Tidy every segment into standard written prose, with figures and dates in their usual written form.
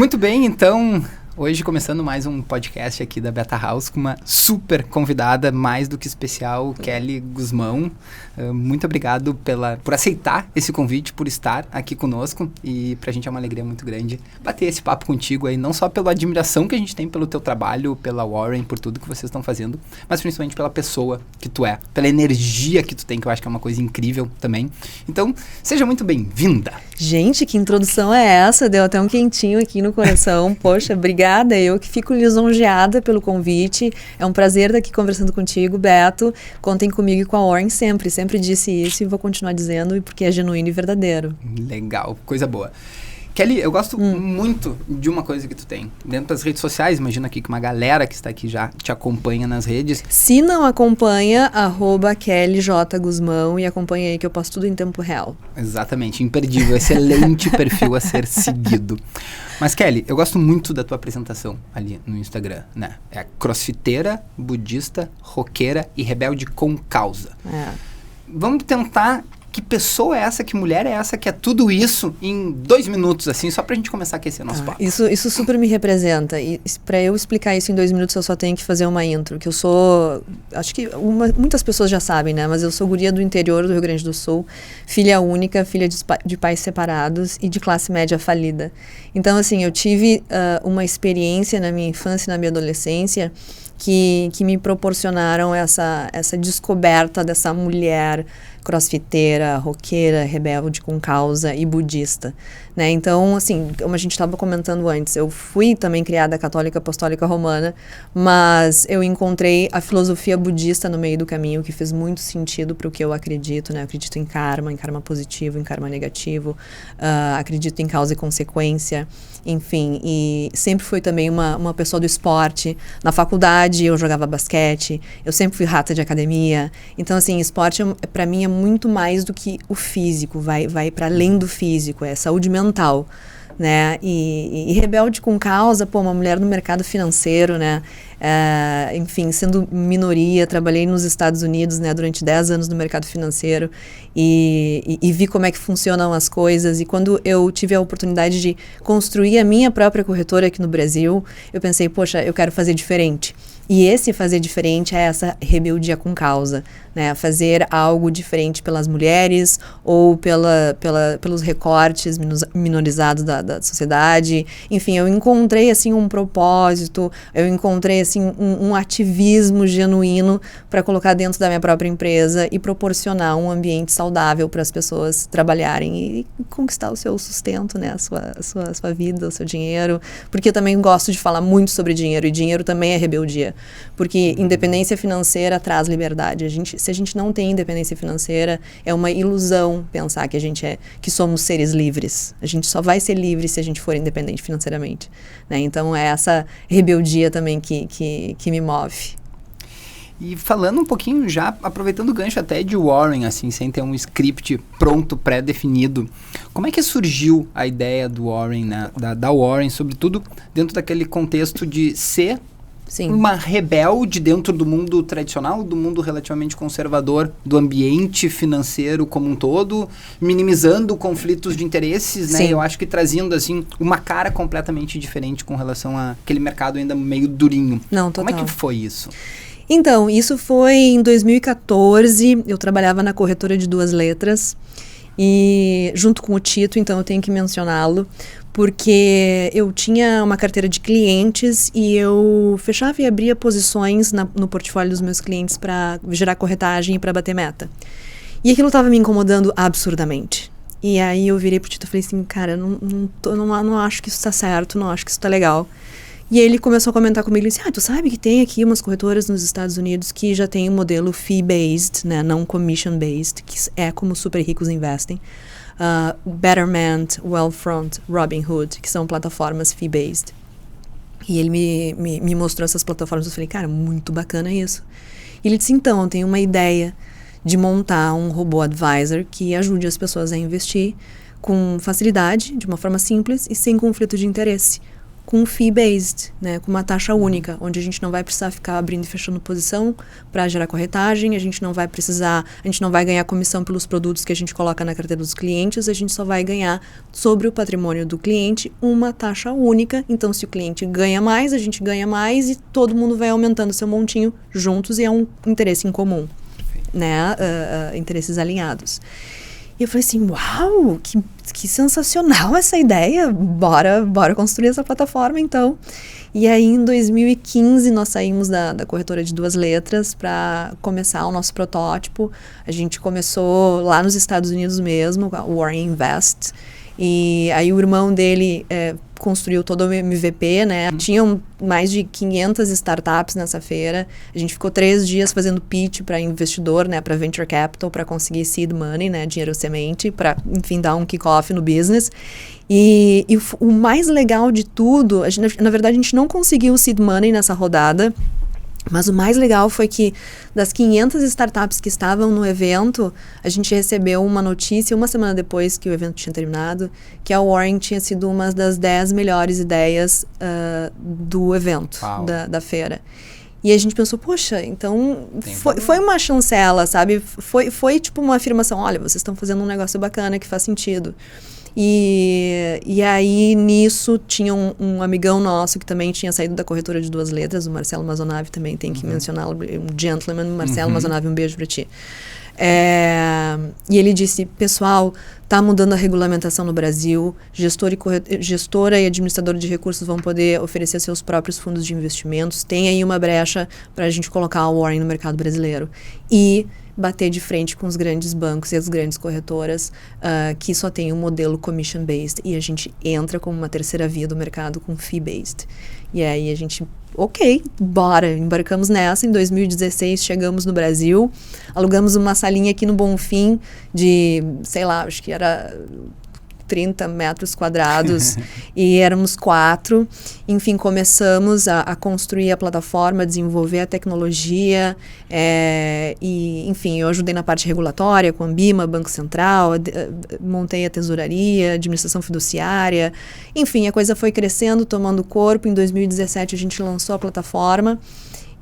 Muito bem, então, hoje começando mais um podcast aqui da Beta House com uma super convidada, mais do que especial, Kelly Guzmão. Muito obrigado por aceitar esse convite, por estar aqui conosco, e pra gente é uma alegria muito grande bater esse papo contigo aí, não só pela admiração que a gente tem pelo teu trabalho, pela Warren, por tudo que vocês estão fazendo, mas principalmente pela pessoa que tu é, pela energia que tu tem, que eu acho que é uma coisa incrível também. Então, seja muito bem-vinda. Gente, que introdução é essa? Deu até um quentinho aqui no coração. Poxa, obrigada. Eu que fico lisonjeada pelo convite. É um prazer estar aqui conversando contigo, Beto. Contem comigo e com a Warren sempre. Sempre disse isso e vou continuar dizendo, porque é genuíno e verdadeiro. Legal, coisa boa. Kelly, eu gosto muito de uma coisa que tu tem. Dentro das redes sociais, imagina aqui que uma galera que está aqui já te acompanha nas redes. Se não acompanha, @KellyJGuzmão e acompanha aí que eu posto tudo em tempo real. Exatamente, imperdível, excelente perfil a ser seguido. Mas Kelly, eu gosto muito da tua apresentação ali no Instagram, né? É a crossfiteira, budista, roqueira e rebelde com causa. Vamos tentar... Que pessoa é essa, que mulher é essa, que é tudo isso em 2 minutos, assim, só pra gente começar a aquecer nosso papo. Isso super me representa. E pra eu explicar isso em 2 minutos, eu só tenho que fazer uma intro. Que eu sou... Acho que muitas pessoas já sabem, né? Mas eu sou guria do interior do Rio Grande do Sul, filha única, filha de pais separados e de classe média falida. Então, assim, eu tive uma experiência na minha infância e na minha adolescência que me proporcionaram essa descoberta dessa mulher crossfiteira, roqueira, rebelde com causa e budista, né? Então, assim, como a gente estava comentando antes, eu fui também criada católica apostólica romana, mas eu encontrei a filosofia budista no meio do caminho, que fez muito sentido para o que eu acredito, né? Eu acredito em karma positivo, em karma negativo, acredito em causa e consequência, enfim, e sempre fui também uma pessoa do esporte. Na faculdade eu jogava basquete, eu sempre fui rata de academia, então, assim, esporte para mim é muito mais do que o físico, vai para além do físico, é saúde mental, né? E rebelde com causa, uma mulher no mercado financeiro, né? Enfim, sendo minoria, trabalhei nos Estados Unidos, né, durante 10 anos no mercado financeiro e vi como é que funcionam as coisas. E quando eu tive a oportunidade de construir a minha própria corretora aqui no Brasil, eu pensei, poxa, eu quero fazer diferente. E esse fazer diferente é essa rebeldia com causa, né? Fazer algo diferente pelas mulheres ou pelos recortes minorizados da sociedade. Enfim, eu encontrei, assim, um propósito, eu encontrei, assim, um ativismo genuíno para colocar dentro da minha própria empresa e proporcionar um ambiente saudável para as pessoas trabalharem e conquistar o seu sustento, né? A sua vida, o seu dinheiro. Porque eu também gosto de falar muito sobre dinheiro, e dinheiro também é rebeldia. Porque independência financeira traz liberdade. Se a gente não tem independência financeira, é uma ilusão pensar que somos seres livres. A gente só vai ser livre se a gente for independente financeiramente, né? Então é essa rebeldia também que me move. E falando um pouquinho já, aproveitando o gancho até de Warren, assim, sem ter um script pronto, pré-definido, como é que surgiu a ideia do Warren, né? Da Warren, sobretudo dentro daquele contexto de ser uma rebelde dentro do mundo tradicional, do mundo relativamente conservador, do ambiente financeiro como um todo, minimizando conflitos de interesses, né? Eu acho que trazendo, assim, uma cara completamente diferente com relação àquele mercado ainda meio durinho. Não, total. Como é que foi isso? Então, isso foi em 2014, eu trabalhava na corretora de 2 letras, e junto com o Tito, então eu tenho que mencioná-lo, porque eu tinha uma carteira de clientes e eu fechava e abria posições no portfólio dos meus clientes para gerar corretagem e para bater meta. E aquilo estava me incomodando absurdamente. E aí eu virei pro Tito e falei assim, cara, não acho que isso está certo, não acho que isso está legal. E aí ele começou a comentar comigo, ele disse, tu sabe que tem aqui umas corretoras nos Estados Unidos que já tem um modelo fee-based, né, não commission-based, que é como super ricos investem. Betterment, Wealthfront, Robinhood, que são plataformas fee-based. E ele me mostrou essas plataformas, eu falei, cara, muito bacana isso. E ele disse, então, eu tenho uma ideia de montar um robô advisor que ajude as pessoas a investir com facilidade, de uma forma simples e sem conflito de interesse. com fee-based, né, com uma taxa única, onde a gente não vai precisar ficar abrindo e fechando posição para gerar corretagem, a gente não vai ganhar comissão pelos produtos que a gente coloca na carteira dos clientes, a gente só vai ganhar sobre o patrimônio do cliente uma taxa única. Então, se o cliente ganha mais, a gente ganha mais e todo mundo vai aumentando seu montinho juntos e é um interesse em comum, né, interesses alinhados. E eu falei assim, uau, que sensacional essa ideia, bora construir essa plataforma então. E aí em 2015 nós saímos da corretora de 2 letras para começar o nosso protótipo. A gente começou lá nos Estados Unidos mesmo, o Warren Invest. E aí o irmão dele construiu todo o MVP, né? Tinham mais de 500 startups nessa feira. A gente ficou 3 dias fazendo pitch para investidor, né? Para venture capital, para conseguir seed money, né? Dinheiro semente, para, enfim, dar um kick-off no business. E o mais legal de tudo, na verdade a gente não conseguiu seed money nessa rodada. Mas o mais legal foi que das 500 startups que estavam no evento, a gente recebeu uma notícia 1 semana depois que o evento tinha terminado, que a Warren tinha sido uma das 10 melhores ideias do evento, da feira. E a gente pensou, poxa, então foi uma chancela, sabe? Foi tipo uma afirmação, olha, vocês estão fazendo um negócio bacana que faz sentido. E aí, nisso, tinha um amigão nosso que também tinha saído da corretora de 2 letras, o Marcelo Mazzonavi, também tem que mencioná-lo, um gentleman, Marcelo Mazzonavi, um beijo pra ti. E ele disse, pessoal, tá mudando a regulamentação no Brasil, gestora e administradora de recursos vão poder oferecer seus próprios fundos de investimentos, tem aí uma brecha para a gente colocar a Warren no mercado brasileiro. E bater de frente com os grandes bancos e as grandes corretoras que só tem um modelo commission-based e a gente entra como uma terceira via do mercado com fee-based. E aí a gente, ok, bora, embarcamos nessa. Em 2016 chegamos no Brasil, alugamos uma salinha aqui no Bonfim de, sei lá, acho que era 30 metros quadrados e éramos 4. Enfim, começamos a construir a plataforma, a desenvolver a tecnologia e, enfim, eu ajudei na parte regulatória com a Ambima, Banco Central, montei a tesouraria, administração fiduciária. Enfim, a coisa foi crescendo, tomando corpo. Em 2017 a gente lançou a plataforma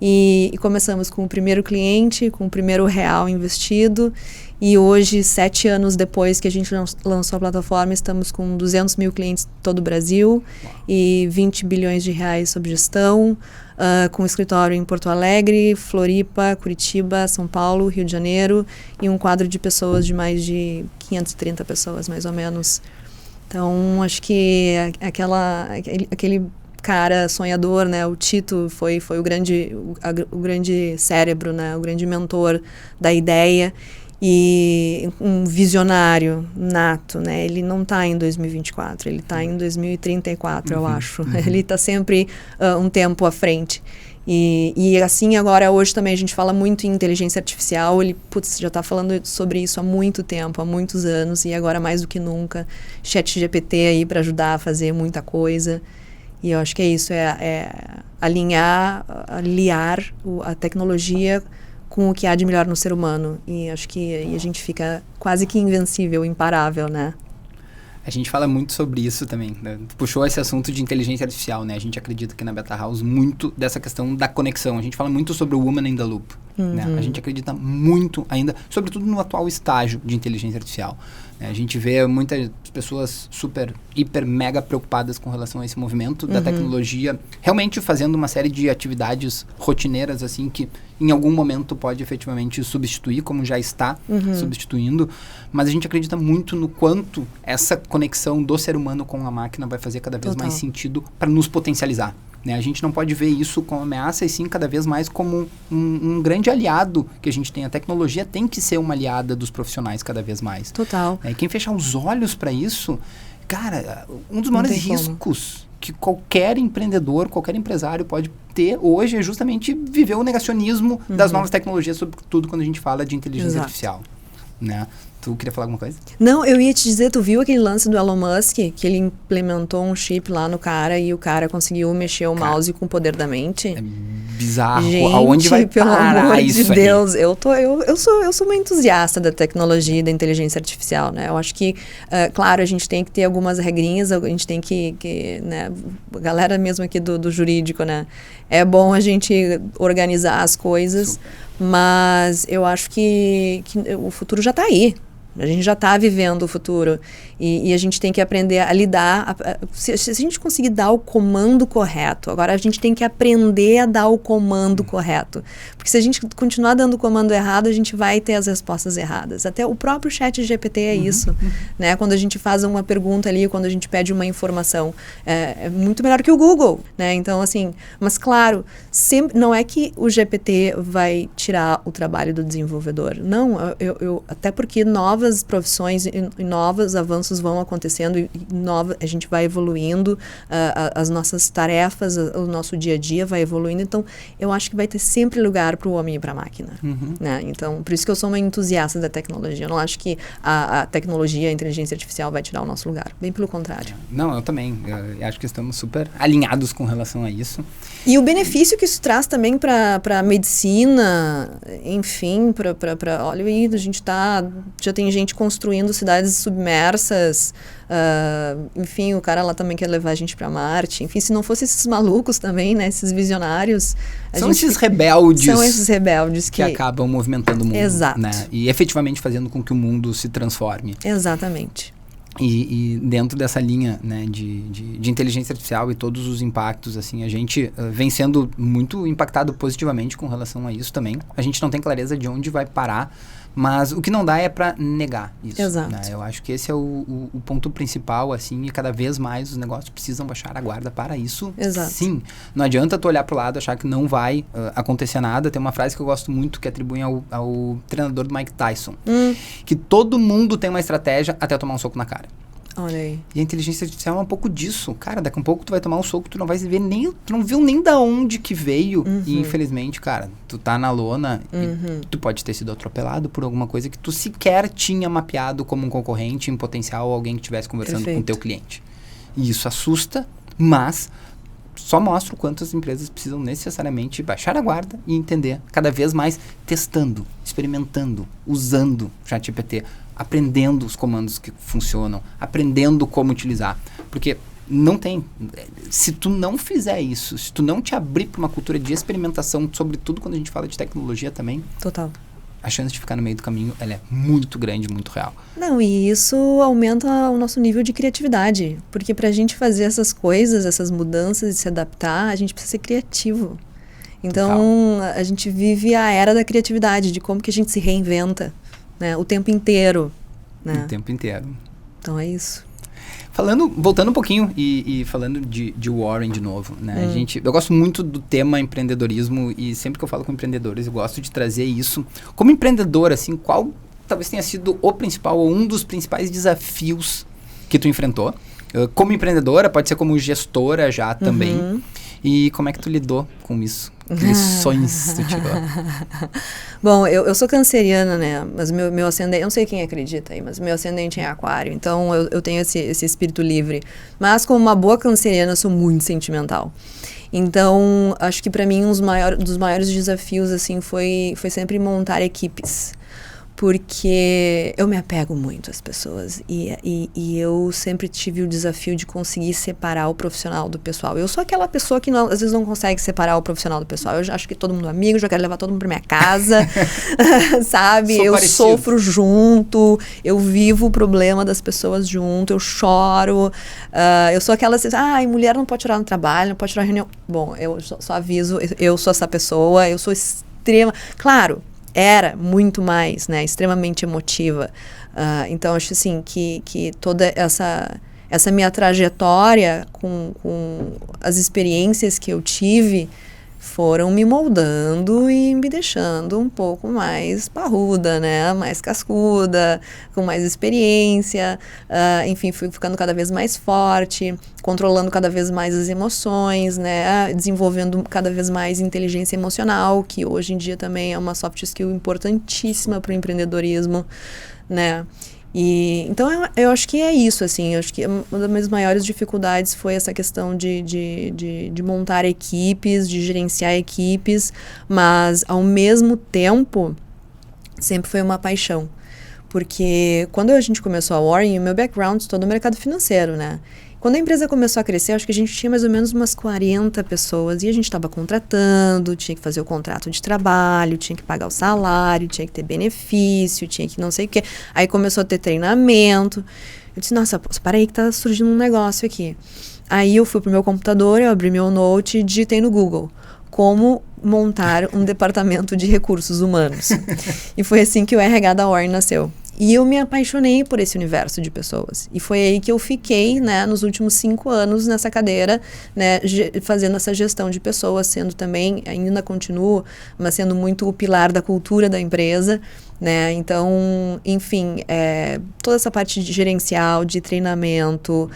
e começamos com o primeiro cliente, com o primeiro real investido. E hoje, 7 anos depois que a gente lançou a plataforma, estamos com 200 mil clientes em todo o Brasil. Uau. E 20 bilhões de reais sob gestão, com escritório em Porto Alegre, Floripa, Curitiba, São Paulo, Rio de Janeiro e um quadro de pessoas de mais de 530 pessoas, mais ou menos. Então, acho que aquele cara sonhador, né, o Tito foi o grande cérebro, né, o grande mentor da ideia. E um visionário nato, né? Ele não está em 2024, ele está em 2034, eu acho. Ele está sempre um tempo à frente. E assim, agora, hoje também a gente fala muito em inteligência artificial. Ele, já está falando sobre isso há muito tempo, há muitos anos. E agora, mais do que nunca, ChatGPT aí para ajudar a fazer muita coisa. E eu acho que é isso, aliar a tecnologia com o que há de melhor no ser humano. E acho que aí a gente fica quase que invencível, imparável, né? A gente fala muito sobre isso também, né? Puxou esse assunto de inteligência artificial, né? A gente acredita aqui na Beta House muito dessa questão da conexão. A gente fala muito sobre o Woman in the Loop, né? A gente acredita muito ainda, sobretudo no atual estágio de inteligência artificial. A gente vê muitas pessoas super, hiper, mega preocupadas com relação a esse movimento da tecnologia, realmente fazendo uma série de atividades rotineiras, assim, que em algum momento pode efetivamente substituir, como já está substituindo. Mas a gente acredita muito no quanto essa conexão do ser humano com a máquina vai fazer cada vez mais sentido para nos potencializar. Né? A gente não pode ver isso como ameaça, e sim cada vez mais como um grande aliado que a gente tem. A tecnologia tem que ser uma aliada dos profissionais cada vez mais. Total. E quem fechar os olhos para isso, cara, um dos maiores riscos que qualquer empreendedor, qualquer empresário pode ter hoje é justamente viver o negacionismo das novas tecnologias, sobretudo quando a gente fala de inteligência artificial. Né? Tu queria falar alguma coisa? Não, eu ia te dizer, tu viu aquele lance do Elon Musk, que ele implementou um chip lá no cara e o cara conseguiu mexer o mouse com o poder da mente? É bizarro. Gente, aonde vai pelo parar amor isso de aí? Deus, eu sou uma entusiasta da tecnologia e da inteligência artificial, né? Eu acho que, claro, a gente tem que ter algumas regrinhas, a gente tem que né, a galera mesmo aqui do jurídico, né? É bom a gente organizar as coisas, Super. mas eu acho que o futuro já está aí. A gente já está vivendo o futuro e a gente tem que aprender a lidar. Se a gente conseguir dar o comando correto, agora a gente tem que aprender a dar o comando correto. Porque se a gente continuar dando o comando errado, a gente vai ter as respostas erradas. Até o próprio chat GPT é isso. Né? Quando a gente faz uma pergunta ali, quando a gente pede uma informação, é muito melhor que o Google. Né? Então, assim, mas claro, sempre, não é que o GPT vai tirar o trabalho do desenvolvedor. Não, até porque novas profissões e novos avanços vão acontecendo e a gente vai evoluindo, as nossas tarefas, o nosso dia a dia vai evoluindo, então eu acho que vai ter sempre lugar para o homem e para a máquina. Né? Então, por isso que eu sou uma entusiasta da tecnologia. Eu não acho que a tecnologia, a inteligência artificial vai tirar o nosso lugar, bem pelo contrário. Não, eu também. Eu acho que estamos super alinhados com relação a isso. E o benefício que isso traz também para a medicina, enfim, olha aí, a gente já tem gente construindo cidades submersas, enfim, o cara lá também quer levar a gente para Marte. Enfim, se não fosse esses malucos também, né, esses visionários... São esses rebeldes. São esses rebeldes que acabam movimentando o mundo. Exato. Né? E efetivamente fazendo com que o mundo se transforme. Exatamente. E dentro dessa linha, né, de inteligência artificial e todos os impactos, assim, a gente vem sendo muito impactado positivamente com relação a isso também. A gente não tem clareza de onde vai parar, mas o que não dá é para negar isso. Exato. Né? Eu acho que esse é o ponto principal, assim, e cada vez mais os negócios precisam baixar a guarda para isso. Exato. Sim. Não adianta tu olhar pro lado e achar que não vai acontecer nada. Tem uma frase que eu gosto muito que atribuem ao treinador do Mike Tyson. Que todo mundo tem uma estratégia até tomar um soco na cara. Olha aí. E a inteligência artificial é um pouco disso. Cara, daqui a pouco tu vai tomar um soco, tu não vai ver nem... Tu não viu nem da onde que veio. E infelizmente, cara, tu tá na lona e tu pode ter sido atropelado por alguma coisa que tu sequer tinha mapeado como um concorrente em potencial ou alguém que estivesse conversando com o teu cliente. E isso assusta, mas só mostra o quanto as empresas precisam necessariamente baixar a guarda e entender cada vez mais testando, experimentando, usando o ChatGPT, aprendendo os comandos que funcionam, aprendendo como utilizar. Porque não tem... Se tu não fizer isso, se tu não te abrir para uma cultura de experimentação, sobretudo quando a gente fala de tecnologia também... Total. A chance de ficar no meio do caminho, ela é muito grande, muito real. Não, e isso aumenta o nosso nível de criatividade. Porque pra gente fazer essas coisas, essas mudanças e se adaptar, a gente precisa ser criativo. Então, a gente vive a era da criatividade, de como que a gente se reinventa, né? O tempo inteiro. Né? O tempo inteiro. Então, é isso. Voltando um pouquinho e falando de Warren de novo, né? Eu gosto muito do tema empreendedorismo e sempre que eu falo com empreendedores, eu gosto de trazer isso. Como empreendedor, assim, qual talvez tenha sido o principal ou um dos principais desafios que tu enfrentou? Como empreendedora, pode ser como gestora já também. E como é que tu lidou com isso? Que lições tu tirou? Bom, eu sou canceriana, né? Mas meu ascendente... Eu não sei quem acredita aí, mas meu ascendente é aquário. Então, eu tenho esse espírito livre. Mas, como uma boa canceriana, eu sou muito sentimental. Então, acho que para mim, dos maiores desafios, assim, foi sempre montar equipes. Porque eu me apego muito às pessoas e eu sempre tive o desafio de conseguir separar o profissional do pessoal. Eu sou aquela pessoa que às vezes não consegue separar o profissional do pessoal. Eu já acho que todo mundo é amigo, já quero levar todo mundo pra minha casa, sabe? Eu sofro junto, eu vivo o problema das pessoas junto, eu choro. Eu sou aquela assim, mulher não pode chorar no trabalho, não pode chorar em reunião. Bom, eu só aviso, eu sou essa pessoa, eu sou extrema... Claro, era muito mais, né, extremamente emotiva. Então, acho assim que toda essa minha trajetória com as experiências que eu tive foram me moldando e me deixando um pouco mais parruda, né, mais cascuda, com mais experiência. Enfim, fui ficando cada vez mais forte, controlando cada vez mais as emoções, né, desenvolvendo cada vez mais inteligência emocional, que hoje em dia também é uma soft skill importantíssima para o empreendedorismo. né? E, então, eu acho que é isso, assim, eu acho que uma das minhas maiores dificuldades foi essa questão de montar equipes, de gerenciar equipes, mas, ao mesmo tempo, sempre foi uma paixão. Porque quando a gente começou a Warren, o meu background todo no mercado financeiro, né? Quando a empresa começou a crescer, acho que a gente tinha mais ou menos umas 40 pessoas e a gente estava contratando, tinha que fazer o contrato de trabalho, tinha que pagar o salário, tinha que ter benefício, tinha que não sei o quê. Aí começou a ter treinamento. Eu disse, nossa, para aí que tá surgindo um negócio aqui. Aí eu fui pro meu computador, eu abri meu note e digitei no Google como montar um departamento de recursos humanos. E foi assim que o RH da Warren nasceu. E eu me apaixonei por esse universo de pessoas. E foi aí que eu fiquei, né, nos últimos 5 anos nessa cadeira, né, fazendo essa gestão de pessoas, sendo também, ainda continuo, mas sendo muito o pilar da cultura da empresa, né? Então, enfim, toda essa parte de gerencial, de treinamento,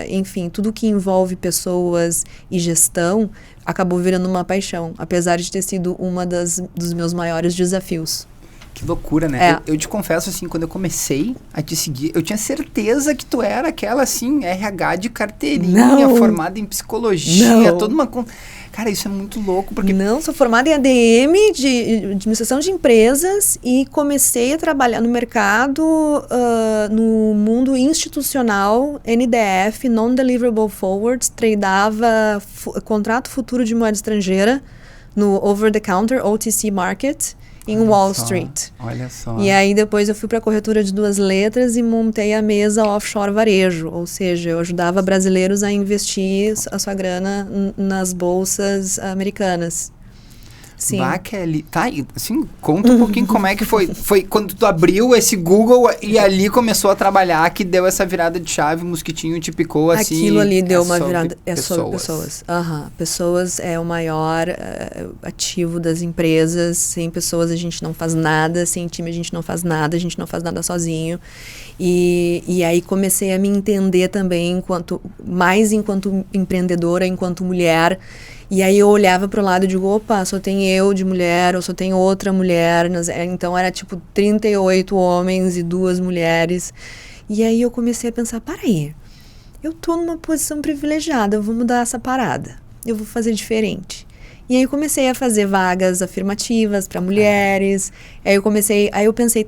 enfim, tudo que envolve pessoas e gestão acabou virando uma paixão, apesar de ter sido dos meus maiores desafios. Que loucura, né? Eu te confesso, assim, quando eu comecei a te seguir, eu tinha certeza que tu era aquela, assim, RH de carteirinha, formada em psicologia, toda uma... Cara, isso é muito louco, porque... Não, sou formada em ADM, de administração de empresas, e comecei a trabalhar no mercado, no mundo institucional, NDF, Non-Deliverable Forwards, tradeava contrato futuro de moeda estrangeira no Over-the-Counter, OTC Market, em Wall Street. Olha só. E aí depois eu fui para a corretora de 2 letras e montei a mesa offshore varejo, ou seja, eu ajudava brasileiros a investir a sua grana nas bolsas americanas. Sim. Kelly, tá, assim, conta um pouquinho como é que foi. Foi quando tu abriu esse Google e ali começou a trabalhar que deu essa virada de chave, o mosquitinho te picou assim. Aquilo ali deu uma virada. Sobre pessoas. Pessoas é o maior ativo das empresas. Sem pessoas a gente não faz nada, sem time a gente não faz nada, a gente não faz nada sozinho. E aí comecei a me entender também enquanto empreendedora, enquanto mulher. E aí eu olhava pro lado e digo, opa, só tem eu de mulher, ou só tem outra mulher. Então era tipo 38 homens e 2 mulheres. E aí eu comecei a pensar, aí, eu tô numa posição privilegiada, eu vou mudar essa parada. Eu vou fazer diferente. E aí eu comecei a fazer vagas afirmativas para mulheres. Aí eu pensei,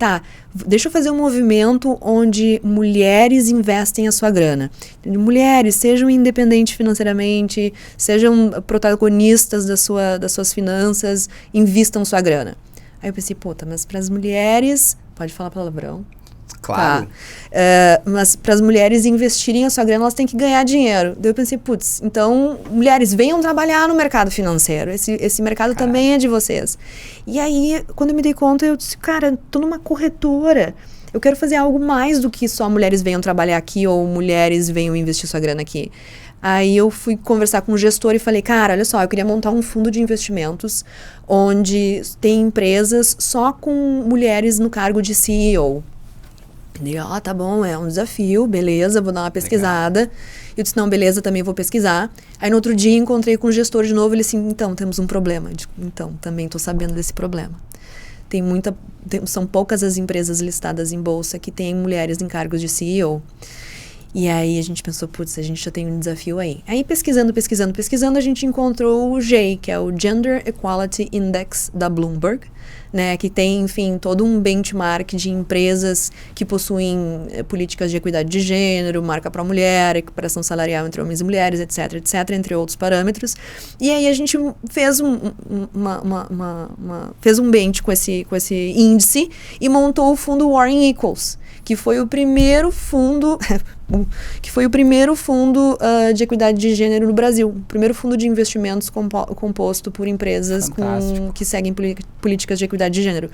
deixa eu fazer um movimento onde mulheres investem a sua grana. Mulheres, sejam independentes financeiramente, sejam protagonistas das suas finanças, invistam sua grana. Aí eu pensei, mas para as mulheres, pode falar palavrão? Claro. Mas para as mulheres investirem a sua grana, elas têm que ganhar dinheiro. Daí eu pensei, então, mulheres, venham trabalhar no mercado financeiro. Esse mercado também é de vocês. E aí, quando eu me dei conta, eu disse, tô numa corretora. Eu quero fazer algo mais do que só mulheres venham trabalhar aqui ou mulheres venham investir sua grana aqui. Aí eu fui conversar com o gestor e falei, olha só, eu queria montar um fundo de investimentos onde tem empresas só com mulheres no cargo de CEO. Ele, tá bom, é um desafio, beleza, vou dar uma pesquisada. Legal. Eu disse, não, beleza, também vou pesquisar. Aí no outro dia encontrei com o gestor de novo, ele assim, então, temos um problema. Eu digo, então, também estou sabendo desse problema. São poucas as empresas listadas em bolsa que têm mulheres em cargos de CEO. E aí a gente pensou, a gente já tem um desafio aí. Aí pesquisando, a gente encontrou o GEI, que é o Gender Equality Index da Bloomberg, né, que tem, enfim, todo um benchmark de empresas que possuem políticas de equidade de gênero, marca para mulher, equiparação salarial entre homens e mulheres, etc, entre outros parâmetros. E aí a gente fez fez um bench com esse índice e montou o fundo Warren Equals, que foi o primeiro fundo de equidade de gênero no Brasil. O primeiro fundo de investimentos composto por empresas que seguem políticas de equidade de gênero.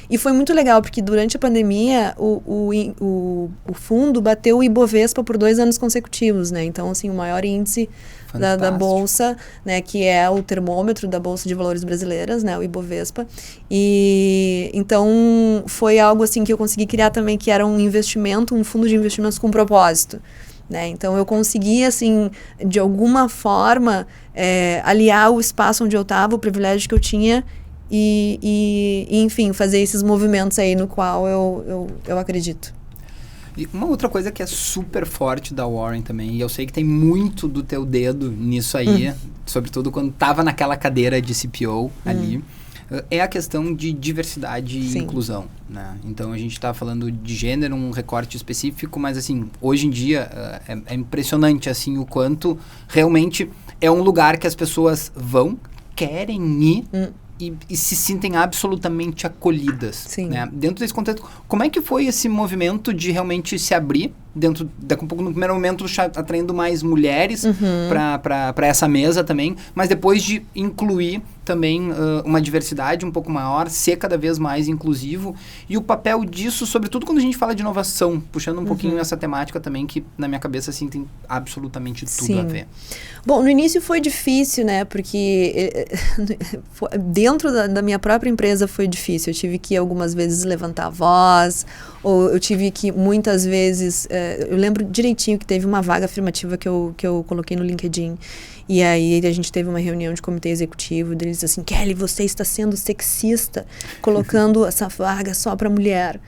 E foi muito legal, porque durante a pandemia, o fundo bateu o Ibovespa por 2 anos consecutivos, né? Então, assim, o maior índice da Bolsa, né, que é o termômetro da Bolsa de Valores brasileiras, né, o Ibovespa. E então foi algo assim que eu consegui criar também, que era um fundo de investimentos com propósito, né? Então eu consegui, assim, de alguma forma aliar o espaço onde eu estava, o privilégio que eu tinha, enfim, fazer esses movimentos aí no qual eu acredito. E uma outra coisa que é super forte da Warren também, e eu sei que tem muito do teu dedo nisso aí, sobretudo quando tava naquela cadeira de CPO ali, é a questão de diversidade e inclusão, né? Então a gente está falando de gênero, um recorte específico, mas assim, hoje em dia é impressionante assim o quanto realmente é um lugar que as pessoas vão, querem ir e se sentem absolutamente acolhidas. Sim. Né? Dentro desse contexto, como é que foi esse movimento de realmente se abrir dentro, daqui a um pouco no primeiro momento atraindo mais mulheres para essa mesa também, mas depois de incluir também uma diversidade um pouco maior, ser cada vez mais inclusivo, e o papel disso, sobretudo quando a gente fala de inovação, puxando um pouquinho essa temática também, que na minha cabeça assim tem absolutamente tudo a ver. Bom, no início foi difícil, né, porque dentro da minha própria empresa foi difícil, eu tive que algumas vezes levantar a voz, ou eu tive que muitas vezes, eu lembro direitinho que teve uma vaga afirmativa que eu coloquei no LinkedIn, e aí a gente teve uma reunião de comitê executivo, deles dizem assim, Kelly, você está sendo sexista, colocando essa vaga só para mulher.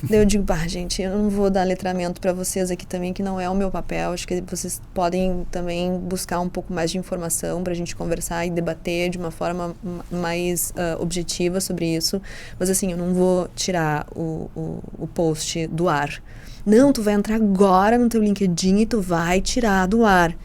Daí eu digo, gente, eu não vou dar letramento para vocês aqui também, que não é o meu papel, acho que vocês podem também buscar um pouco mais de informação para a gente conversar e debater de uma forma mais objetiva sobre isso, mas assim, eu não vou tirar o post do ar. Não, tu vai entrar agora no teu LinkedIn e tu vai tirar do ar.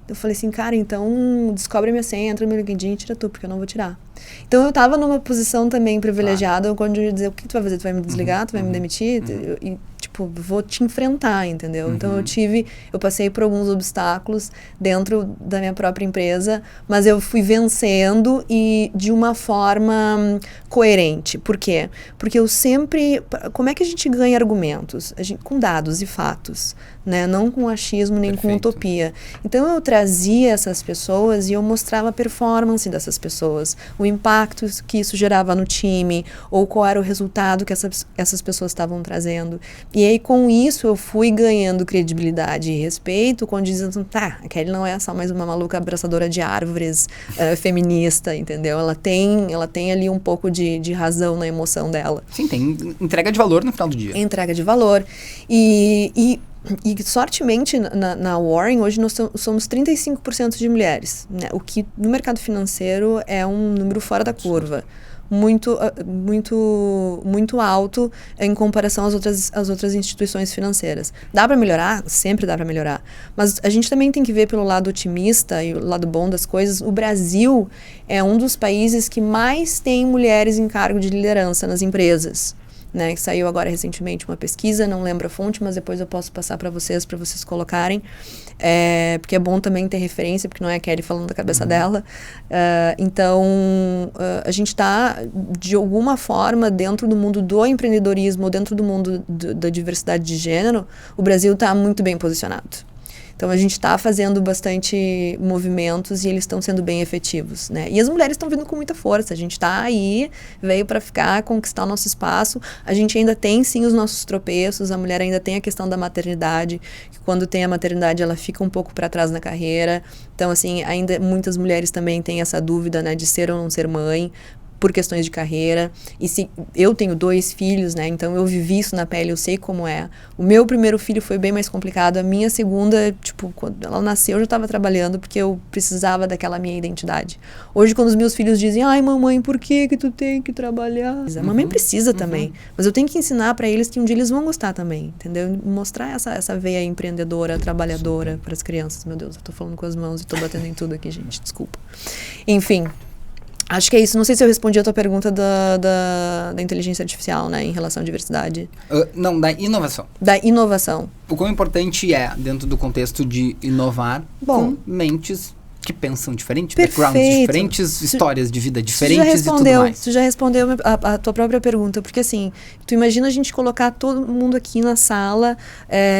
Eu falei assim, cara, então descobre a minha senha, entra no meu LinkedIn e tira tu, porque eu não vou tirar. Então eu tava numa posição também privilegiada, quando eu ia dizer, o que tu vai fazer? Tu vai me desligar? Tu vai me demitir? E tipo, vou te enfrentar, entendeu? Então eu passei por alguns obstáculos dentro da minha própria empresa, mas eu fui vencendo e de uma forma coerente. Por quê? Porque eu sempre, como é que a gente ganha argumentos? Com dados e fatos, né? Não com achismo nem com utopia. Então eu trazia essas pessoas e eu mostrava a performance dessas pessoas, o impacto que isso gerava no time, ou qual era o resultado que essas pessoas estavam trazendo. E aí, com isso, eu fui ganhando credibilidade e respeito, quando dizendo, tá, a Kelly não é só mais uma maluca abraçadora de árvores, feminista, entendeu? Ela tem ali um pouco de razão na emoção dela. Sim, tem entrega de valor no final do dia. Entrega de valor. E sortemente, na Warren, hoje nós somos 35% de mulheres, né? O que no mercado financeiro é um número fora da curva. Muito alto em comparação às outras instituições financeiras. Dá para melhorar? Sempre dá para melhorar. Mas a gente também tem que ver pelo lado otimista e o lado bom das coisas. O Brasil é um dos países que mais tem mulheres em cargo de liderança nas empresas. Né, que saiu agora recentemente uma pesquisa, não lembro a fonte, mas depois eu posso passar para vocês colocarem, porque é bom também ter referência, porque não é a Kelly falando da cabeça dela. Então, a gente está, de alguma forma, dentro do mundo do empreendedorismo, ou dentro do mundo da diversidade de gênero, o Brasil está muito bem posicionado. Então, a gente está fazendo bastante movimentos e eles estão sendo bem efetivos, né? E as mulheres estão vindo com muita força. A gente está aí, veio para ficar, conquistar o nosso espaço. A gente ainda tem, sim, os nossos tropeços. A mulher ainda tem a questão da maternidade, que quando tem a maternidade, ela fica um pouco para trás na carreira. Então, assim, ainda muitas mulheres também têm essa dúvida, né, de ser ou não ser mãe, por questões de carreira. E se eu tenho 2 filhos, né, então eu vivi isso na pele, eu sei como é. O meu primeiro filho foi bem mais complicado, a minha segunda, tipo, quando ela nasceu eu já estava trabalhando porque eu precisava daquela minha identidade. Hoje, quando os meus filhos dizem, ai mamãe, por que tu tem que trabalhar? A mamãe precisa também, mas eu tenho que ensinar para eles que um dia eles vão gostar também, entendeu? Mostrar essa veia empreendedora, trabalhadora para as crianças. Meu Deus, eu tô falando com as mãos e tô batendo em tudo aqui, gente, desculpa. Enfim, acho que é isso. Não sei se eu respondi a tua pergunta da inteligência artificial, né, em relação à diversidade. Não, da inovação. Da inovação. O quão importante é, dentro do contexto de inovar, com mentes que pensam diferente, backgrounds diferentes, histórias de vida diferentes e tudo mais. Tu já respondeu a tua própria pergunta, porque assim, tu imagina a gente colocar todo mundo aqui na sala,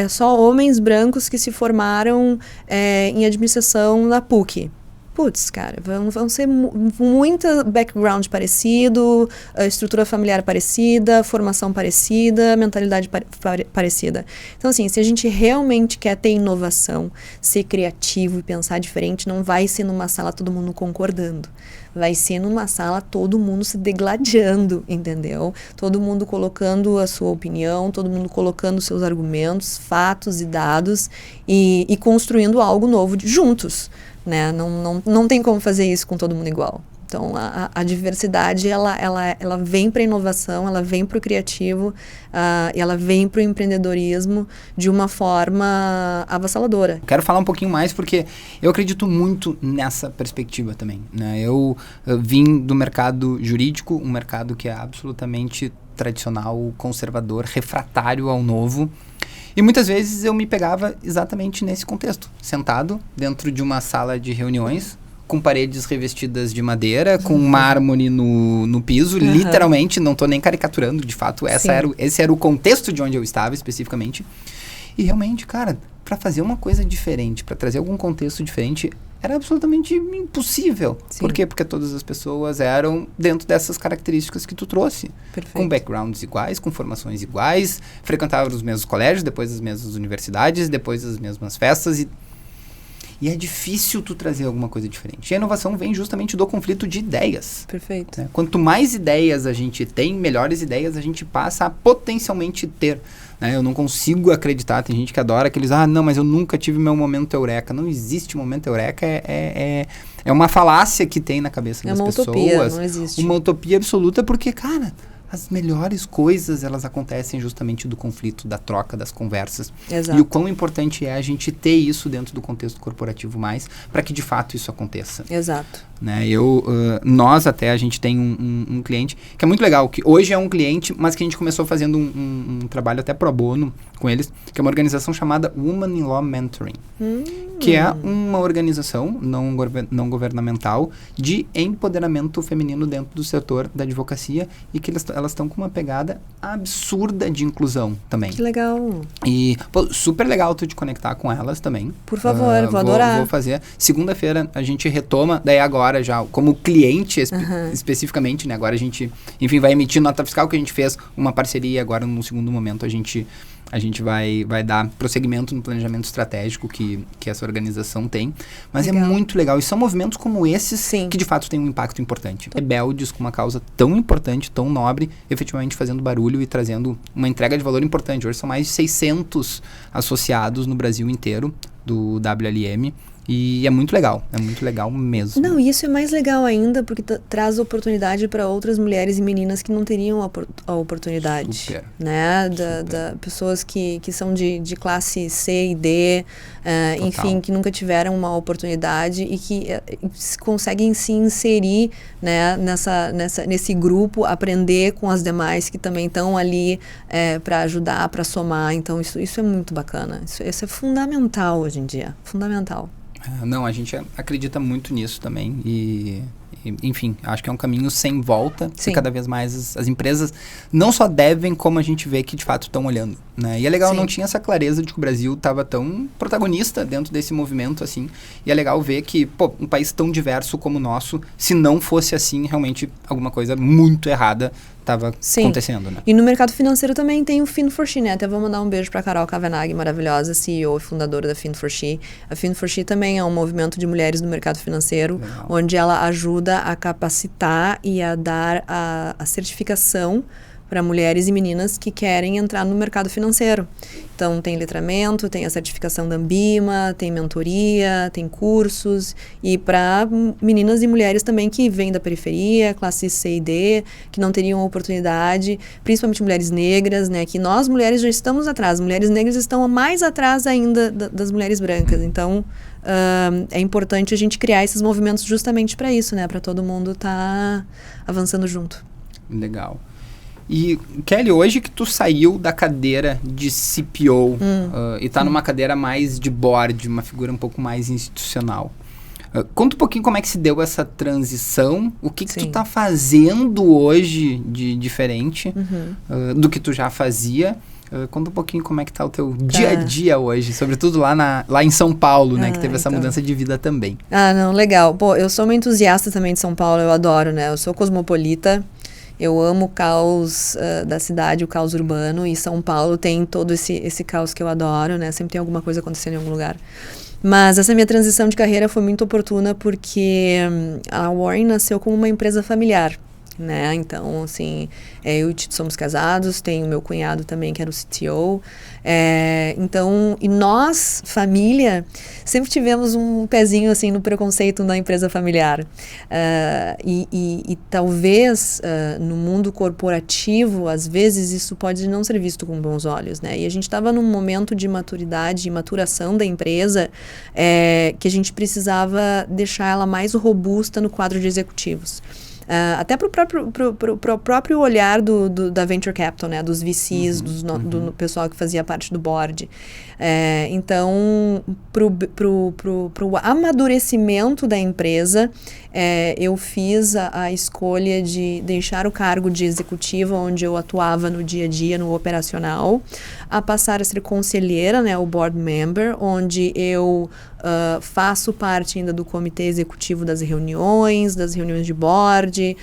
só homens brancos que se formaram em administração na PUC. putz, cara, vão ser muita background parecido, estrutura familiar parecida, formação parecida, mentalidade parecida. Então, assim, se a gente realmente quer ter inovação, ser criativo e pensar diferente, não vai ser numa sala todo mundo concordando. Vai ser numa sala todo mundo se degladiando, entendeu? Todo mundo colocando a sua opinião, todo mundo colocando seus argumentos, fatos e dados e construindo algo novo juntos, né? Não tem como fazer isso com todo mundo igual. Então, a diversidade, ela vem para a inovação, ela vem para o criativo, ela vem para o empreendedorismo de uma forma avassaladora. Quero falar um pouquinho mais porque eu acredito muito nessa perspectiva também, né? Eu vim do mercado jurídico, um mercado que é absolutamente tradicional, conservador, refratário ao novo. E muitas vezes eu me pegava exatamente nesse contexto, sentado dentro de uma sala de reuniões, com paredes revestidas de madeira, com mármore no piso, literalmente, não estou nem caricaturando, de fato, esse era o contexto de onde eu estava especificamente. E realmente, cara, para fazer uma coisa diferente, para trazer algum contexto diferente, era absolutamente impossível. Sim. Por quê? Porque todas as pessoas eram dentro dessas características que tu trouxe. Perfeito. Com backgrounds iguais, com formações iguais, frequentavam os mesmos colégios, depois as mesmas universidades, depois as mesmas festas e é difícil tu trazer alguma coisa diferente. E a inovação vem justamente do conflito de ideias. Perfeito. Né? Quanto mais ideias a gente tem, melhores ideias a gente passa a potencialmente ter. Né? Eu não consigo acreditar, tem gente que adora aqueles, não, mas eu nunca tive meu momento eureka. Não existe momento eureka, é uma falácia que tem na cabeça das pessoas. É uma utopia, não existe. Uma utopia absoluta porque, cara, as melhores coisas, elas acontecem justamente do conflito, da troca, das conversas. Exato. E o quão importante é a gente ter isso dentro do contexto corporativo mais, para que de fato isso aconteça. Exato. Né? A gente tem um cliente que é muito legal, que hoje é um cliente, mas que a gente começou fazendo um trabalho até pro bono com eles, que é uma organização chamada Women in Law Mentoring, que é uma organização não governamental de empoderamento feminino dentro do setor da advocacia e que elas estão com uma pegada absurda de inclusão também. Que legal. E super legal tu te conectar com elas também. Por favor, vou adorar. Vou fazer. Segunda-feira a gente retoma, daí agora já como cliente especificamente, né? Agora a gente, enfim, vai emitir nota fiscal, que a gente fez uma parceria e agora no segundo momento a gente vai dar prosseguimento no planejamento estratégico que essa organização tem. Mas legal. É muito legal. E são movimentos como esses Sim. que de fato têm um impacto importante. Rebeldes com uma causa tão importante, tão nobre, efetivamente fazendo barulho e trazendo uma entrega de valor importante. Hoje são mais de 600 associados no Brasil inteiro do WLM. E é muito legal mesmo. Não, isso é mais legal ainda porque traz oportunidade para outras mulheres e meninas que não teriam a oportunidade. Super. Né? Da pessoas que são de classe C e D, enfim, que nunca tiveram uma oportunidade e que conseguem se inserir, né, nesse grupo, aprender com as demais que também estão ali para ajudar, para somar. Então, isso é muito bacana. Isso é fundamental hoje em dia. Fundamental. Não, a gente acredita muito nisso também e enfim, acho que é um caminho sem volta. Sim. E cada vez mais as empresas não só devem, como a gente vê que de fato estão olhando, né? E é legal, Sim. não tinha essa clareza de que o Brasil estava tão protagonista dentro desse movimento, assim. E é legal ver que, um país tão diverso como o nosso, se não fosse assim, realmente alguma coisa muito errada estava acontecendo, né? E no mercado financeiro também tem o Fin4She, né? Até vou mandar um beijo para Carol Cavenaghi, maravilhosa, CEO e fundadora da Fin4She. A Fin4She também é um movimento de mulheres no mercado financeiro, legal. Onde ela ajuda a capacitar e a dar a certificação para mulheres e meninas que querem entrar no mercado financeiro. Então, tem letramento, tem a certificação da Ambima, tem mentoria, tem cursos. E para meninas e mulheres também que vêm da periferia, classe C e D, que não teriam oportunidade, principalmente mulheres negras, né? Que nós, mulheres, já estamos atrás. Mulheres negras estão mais atrás ainda das mulheres brancas. Então, é importante a gente criar esses movimentos justamente para isso, né? Para todo mundo estar avançando junto. Legal. E, Kelly, hoje que tu saiu da cadeira de CPO e tá numa cadeira mais de board, uma figura um pouco mais institucional, conta um pouquinho como é que se deu essa transição, o que tu tá fazendo hoje de diferente do que tu já fazia Conta um pouquinho como é que tá o teu dia a dia hoje, sobretudo lá em São Paulo, né? Que teve essa mudança de vida também. Não, legal. Pô, eu sou uma entusiasta também de São Paulo, eu adoro, né? Eu sou cosmopolita, eu amo o caos da cidade, o caos urbano, e São Paulo tem todo esse caos que eu adoro, né? Sempre tem alguma coisa acontecendo em algum lugar. Mas essa minha transição de carreira foi muito oportuna porque a Warren nasceu como uma empresa familiar, né? Então, assim, eu e o Tito somos casados, tenho meu cunhado também, que era o CTO. Então, e nós, família, sempre tivemos um pezinho, assim, no preconceito da empresa familiar. E talvez, no mundo corporativo, às vezes, isso pode não ser visto com bons olhos, né? E a gente estava num momento de maturidade e maturação da empresa que a gente precisava deixar ela mais robusta no quadro de executivos. Até para o próprio olhar da Venture Capital, né? Dos VCs, do pessoal que fazia parte do board. Então, pro amadurecimento da empresa, eu fiz a escolha de deixar o cargo de executiva, onde eu atuava no dia a dia, no operacional, a passar a ser conselheira, né? O board member, onde eu faço parte ainda do comitê executivo das reuniões de board,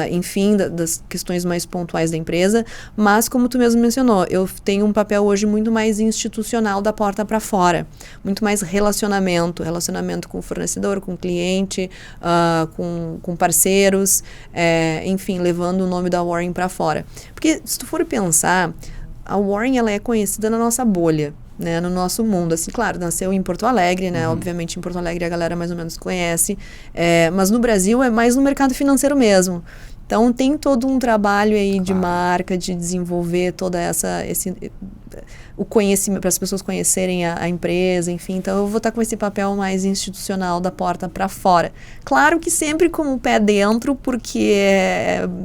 enfim, das questões mais pontuais da empresa. Mas, como tu mesmo mencionou, eu tenho um papel hoje muito mais institucional da porta para fora. Muito mais relacionamento com o fornecedor, com o cliente, com parceiros, enfim, levando o nome da Warren para fora. Porque, se tu for pensar, a Warren ela é conhecida na nossa bolha, né, no nosso mundo. Assim, claro, nasceu em Porto Alegre, né? Obviamente em Porto Alegre a galera mais ou menos conhece, mas no Brasil é mais no mercado financeiro mesmo. Então tem todo um trabalho aí de marca, de desenvolver toda o conhecimento, para as pessoas conhecerem a empresa, enfim. Então eu vou estar com esse papel mais institucional da porta para fora. Claro que sempre com o pé dentro, porque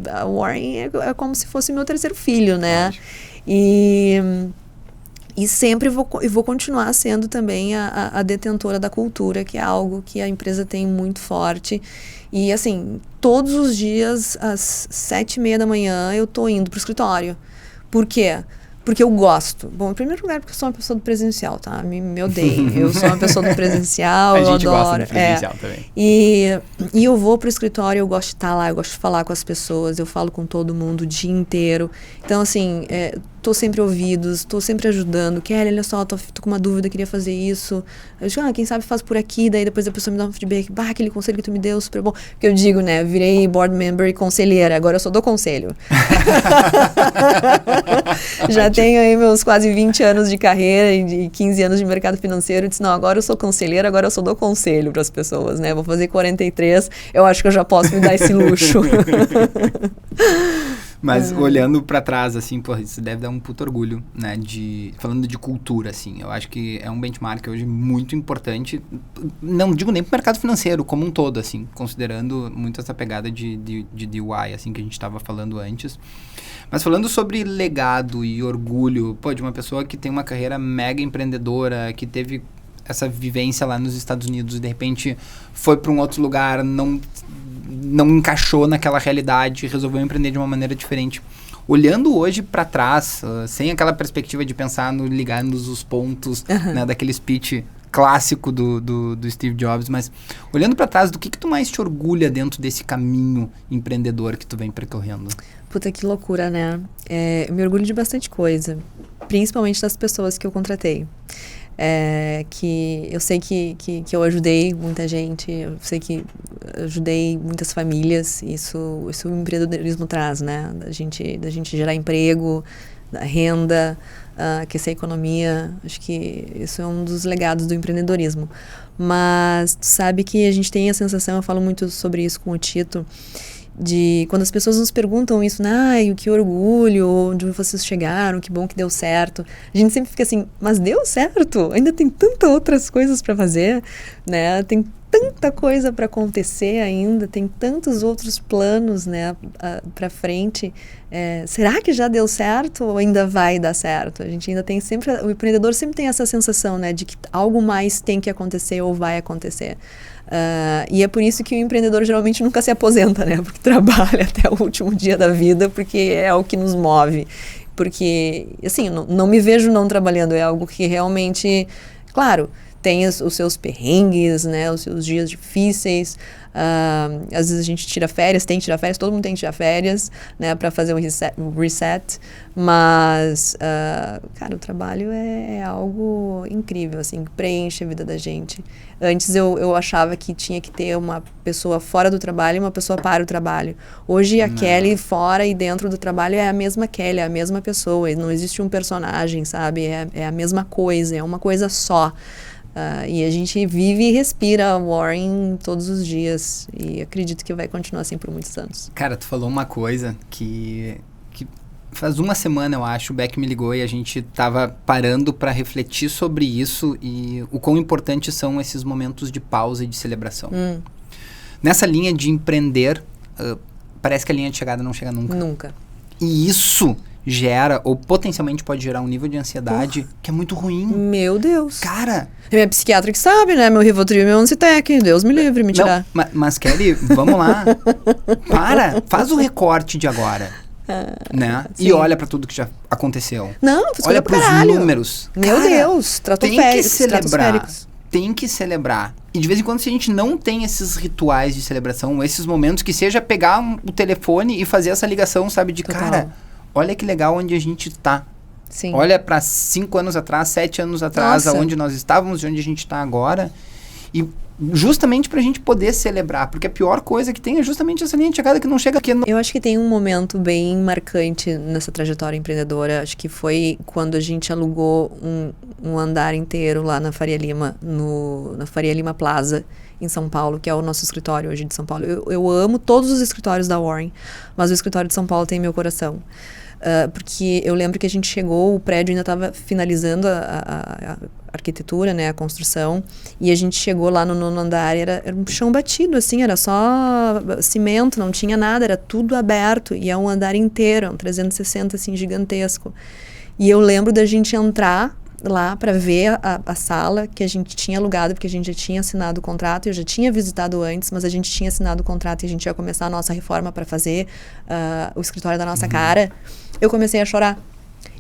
a Warren é como se fosse meu terceiro filho, né? E sempre vou continuar sendo também a detentora da cultura, que é algo que a empresa tem muito forte. E, assim, todos os dias, às 7h30 da manhã, eu tô indo pro escritório. Por quê? Porque eu gosto. Bom, em primeiro lugar, porque eu sou uma pessoa do presencial, tá? Me odeio. Eu sou uma pessoa do presencial, eu adoro. A gente gosta do presencial também. E eu vou pro escritório, eu gosto de estar lá, eu gosto de falar com as pessoas, eu falo com todo mundo o dia inteiro. Então, assim, tô sempre ouvidos, tô sempre ajudando. Kelly, olha só, tô com uma dúvida, queria fazer isso. Eu digo, quem sabe faz por aqui, daí depois a pessoa me dá um feedback. Aquele conselho que tu me deu, super bom. Porque eu digo, né, virei board member e conselheira, agora eu só dou conselho. Já tenho aí meus quase 20 anos de carreira e 15 anos de mercado financeiro. Eu disse, não, agora eu sou conselheira, agora eu só dou conselho para as pessoas, né? Vou fazer 43, eu acho que eu já posso me dar esse luxo. Mas olhando pra trás, assim, pô, isso deve dar um puto orgulho, né? Falando de cultura, assim, eu acho que é um benchmark hoje muito importante. Não digo nem pro mercado financeiro como um todo, assim, considerando muito essa pegada de DIY, assim, que a gente estava falando antes. Mas falando sobre legado e orgulho, pô, de uma pessoa que tem uma carreira mega empreendedora, que teve essa vivência lá nos Estados Unidos e de repente foi para um outro lugar, não encaixou naquela realidade, resolveu empreender de uma maneira diferente. Olhando hoje para trás, sem aquela perspectiva de pensar no ligar nos pontos, né, daquele speech clássico do Steve Jobs, mas olhando para trás, do que tu mais te orgulha dentro desse caminho empreendedor que tu vem percorrendo? Puta, que loucura, né? Eu me orgulho de bastante coisa, principalmente das pessoas que eu contratei. Que eu sei que eu ajudei muita gente, eu sei que ajudei muitas famílias, isso o empreendedorismo traz, né? Da gente gerar emprego, da renda, aquecer a economia. Acho que isso é um dos legados do empreendedorismo. Mas tu sabe que a gente tem a sensação, eu falo muito sobre isso com o Tito, de quando as pessoas nos perguntam isso, que orgulho, onde vocês chegaram, que bom que deu certo. A gente sempre fica assim, mas deu certo? Ainda tem tantas outras coisas para fazer, né? Tem tanta coisa para acontecer ainda, tem tantos outros planos, né, para frente. Será que já deu certo ou ainda vai dar certo? A gente ainda tem sempre, o empreendedor sempre tem essa sensação, né, de que algo mais tem que acontecer ou vai acontecer. E é por isso que o empreendedor geralmente nunca se aposenta, né? Porque trabalha até o último dia da vida, porque é o que nos move. Porque, assim, eu não me vejo não trabalhando, é algo que realmente, claro, tem os seus perrengues, né, os seus dias difíceis, às vezes a gente tira férias, tem que tirar férias, todo mundo tem que tirar férias, né, para fazer um reset, mas, cara, o trabalho é algo incrível, assim, que preenche a vida da gente. Antes eu achava que tinha que ter uma pessoa fora do trabalho e uma pessoa para o trabalho. Hoje a Kelly fora e dentro do trabalho é a mesma Kelly, é a mesma pessoa, não existe um personagem, sabe, é a mesma coisa, é uma coisa só. E a gente vive e respira Warren todos os dias. E acredito que vai continuar assim por muitos anos. Cara, tu falou uma coisa que faz uma semana, eu acho, o Beck me ligou e a gente tava parando para refletir sobre isso e o quão importantes são esses momentos de pausa e de celebração. Nessa linha de empreender, parece que a linha de chegada não chega nunca. Nunca. E isso gera, ou potencialmente pode gerar um nível de ansiedade que é muito ruim. Meu Deus. Cara... É minha psiquiatra que sabe, né? Meu Rivotril e meu Ancitec. Deus me livre, me tirar. Não, mas Kelly, vamos lá. Faz o recorte de agora. Né? Sim. E olha pra tudo que já aconteceu. Não, olha pros números. Meu Cara, Deus, tem que celebrar. Tem que celebrar. E de vez em quando, se a gente não tem esses rituais de celebração, esses momentos que seja pegar o telefone e fazer essa ligação, sabe? De Total. cara, olha que legal onde a gente tá. Sim. Olha pra 5 anos atrás, 7 anos atrás, Nossa. aonde nós estávamos e onde a gente tá agora. E justamente pra gente poder celebrar. Porque a pior coisa que tem é justamente essa linha de chegada que não chega aqui. Eu acho que tem um momento bem marcante nessa trajetória empreendedora. Acho que foi quando a gente alugou um andar inteiro lá na Faria Lima, na Faria Lima Plaza, em São Paulo, que é o nosso escritório hoje de São Paulo. Eu amo todos os escritórios da Warren, mas o escritório de São Paulo tem meu coração. Porque eu lembro que a gente chegou, o prédio ainda estava finalizando a arquitetura, né, a construção, e a gente chegou lá no 9º andar, era um chão batido, assim, era só cimento, não tinha nada, era tudo aberto, e é um andar inteiro, é um 360, assim, gigantesco. E eu lembro da gente entrar lá para ver a sala que a gente tinha alugado, porque a gente já tinha assinado o contrato, eu já tinha visitado antes, mas a gente tinha assinado o contrato e a gente ia começar a nossa reforma para fazer o escritório da nossa cara. Eu comecei a chorar.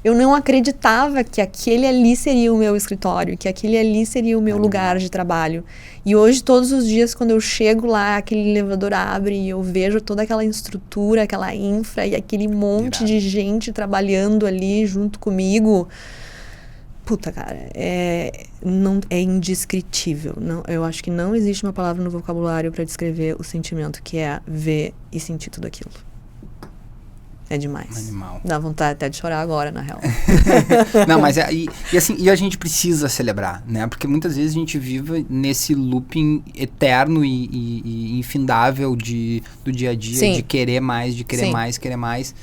Eu não acreditava que aquele ali seria o meu escritório, que aquele ali seria o meu lugar de trabalho. E hoje, todos os dias, quando eu chego lá, aquele elevador abre e eu vejo toda aquela estrutura, aquela infra e aquele monte de gente trabalhando ali junto comigo. Puta, cara, é indescritível. Não, eu acho que não existe uma palavra no vocabulário para descrever o sentimento que é ver e sentir tudo aquilo. É demais. Animal. Dá vontade até de chorar agora, na real. Não, mas e a gente precisa celebrar, né? Porque muitas vezes a gente vive nesse looping eterno e infindável do dia a dia, Sim. de querer mais, de querer Sim. mais, querer mais.